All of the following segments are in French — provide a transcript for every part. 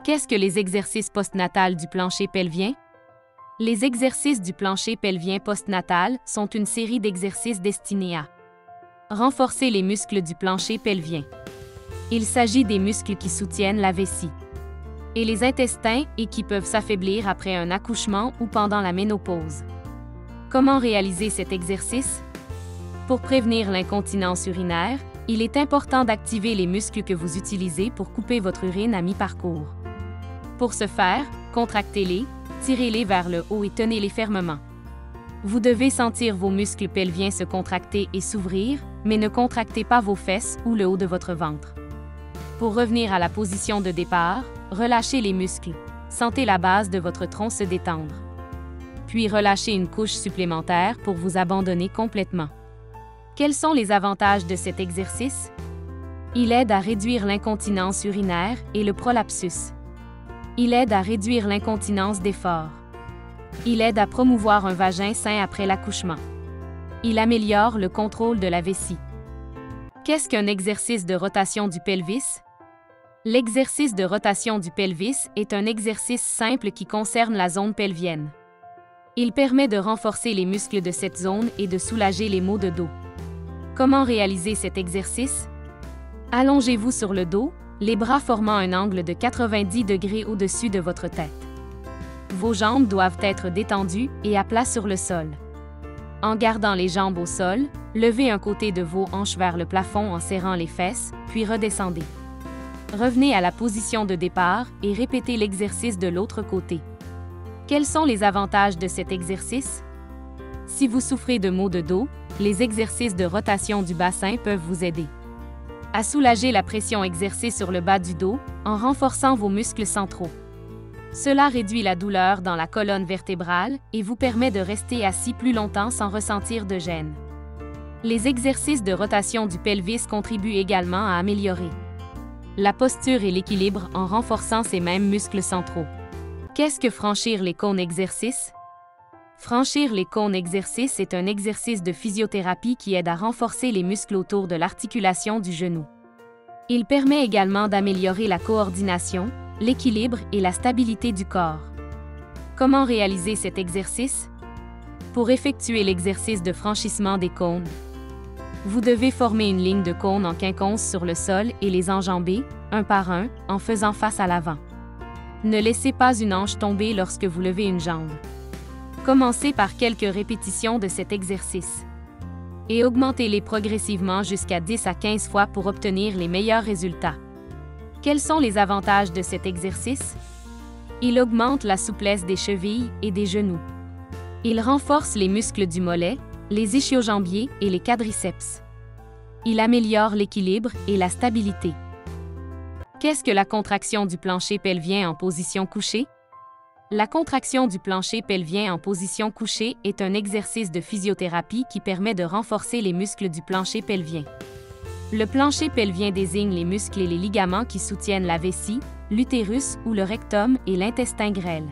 Qu'est-ce que les exercices postnatals du plancher pelvien? Les exercices du plancher pelvien postnatal sont une série d'exercices destinés à renforcer les muscles du plancher pelvien. Il s'agit des muscles qui soutiennent la vessie et les intestins et qui peuvent s'affaiblir après un accouchement ou pendant la ménopause. Comment réaliser cet exercice? Pour prévenir l'incontinence urinaire, il est important d'activer les muscles que vous utilisez pour couper votre urine à mi-parcours. Pour ce faire, contractez-les, tirez-les vers le haut et tenez-les fermement. Vous devez sentir vos muscles pelviens se contracter et s'ouvrir, mais ne contractez pas vos fesses ou le haut de votre ventre. Pour revenir à la position de départ, relâchez les muscles. Sentez la base de votre tronc se détendre. Puis relâchez une couche supplémentaire pour vous abandonner complètement. Quels sont les avantages de cet exercice? Il aide à réduire l'incontinence urinaire et le prolapsus. Il aide à réduire l'incontinence d'effort. Il aide à promouvoir un vagin sain après l'accouchement. Il améliore le contrôle de la vessie. Qu'est-ce qu'un exercice de rotation du pelvis? L'exercice de rotation du pelvis est un exercice simple qui concerne la zone pelvienne. Il permet de renforcer les muscles de cette zone et de soulager les maux de dos. Comment réaliser cet exercice? Allongez-vous sur le dos, les bras formant un angle de 90 degrés au-dessus de votre tête. Vos jambes doivent être détendues et à plat sur le sol. En gardant les jambes au sol, levez un côté de vos hanches vers le plafond en serrant les fesses, puis redescendez. Revenez à la position de départ et répétez l'exercice de l'autre côté. Quels sont les avantages de cet exercice? Si vous souffrez de maux de dos, les exercices de rotation du bassin peuvent vous aider à soulager la pression exercée sur le bas du dos en renforçant vos muscles centraux. Cela réduit la douleur dans la colonne vertébrale et vous permet de rester assis plus longtemps sans ressentir de gêne. Les exercices de rotation du pelvis contribuent également à améliorer la posture et l'équilibre en renforçant ces mêmes muscles centraux. Qu'est-ce que franchir les cônes exercices? Franchir les cônes exercices est un exercice de physiothérapie qui aide à renforcer les muscles autour de l'articulation du genou. Il permet également d'améliorer la coordination, l'équilibre et la stabilité du corps. Comment réaliser cet exercice? Pour effectuer l'exercice de franchissement des cônes, vous devez former une ligne de cônes en quinconce sur le sol et les enjamber, un par un, en faisant face à l'avant. Ne laissez pas une hanche tomber lorsque vous levez une jambe. Commencez par quelques répétitions de cet exercice et augmentez-les progressivement jusqu'à 10 à 15 fois pour obtenir les meilleurs résultats. Quels sont les avantages de cet exercice? Il augmente la souplesse des chevilles et des genoux. Il renforce les muscles du mollet, les ischio-jambiers et les quadriceps. Il améliore l'équilibre et la stabilité. Qu'est-ce que la contraction du plancher pelvien en position couchée? La contraction du plancher pelvien en position couchée est un exercice de physiothérapie qui permet de renforcer les muscles du plancher pelvien. Le plancher pelvien désigne les muscles et les ligaments qui soutiennent la vessie, l'utérus ou le rectum et l'intestin grêle.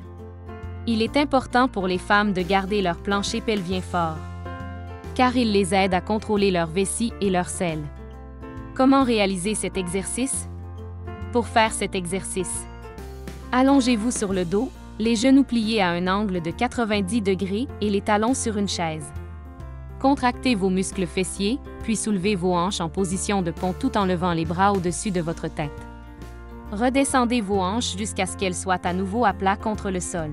Il est important pour les femmes de garder leur plancher pelvien fort, car il les aide à contrôler leur vessie et leur selle. Comment réaliser cet exercice? Pour faire cet exercice, allongez-vous sur le dos, les genoux pliés à un angle de 90 degrés et les talons sur une chaise. Contractez vos muscles fessiers, puis soulevez vos hanches en position de pont tout en levant les bras au-dessus de votre tête. Redescendez vos hanches jusqu'à ce qu'elles soient à nouveau à plat contre le sol.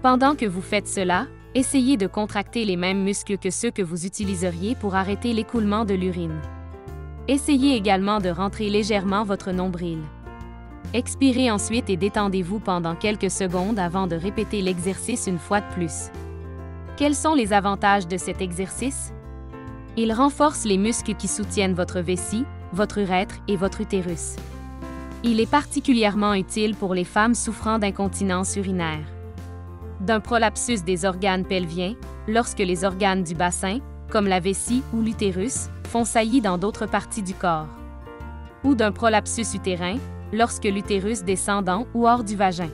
Pendant que vous faites cela, essayez de contracter les mêmes muscles que ceux que vous utiliseriez pour arrêter l'écoulement de l'urine. Essayez également de rentrer légèrement votre nombril. Expirez ensuite et détendez-vous pendant quelques secondes avant de répéter l'exercice une fois de plus. Quels sont les avantages de cet exercice? Il renforce les muscles qui soutiennent votre vessie, votre urètre et votre utérus. Il est particulièrement utile pour les femmes souffrant d'incontinence urinaire, d'un prolapsus des organes pelviens, lorsque les organes du bassin, comme la vessie ou l'utérus, font saillie dans d'autres parties du corps, ou d'un prolapsus utérin, lorsque l'utérus descend dans ou hors du vagin.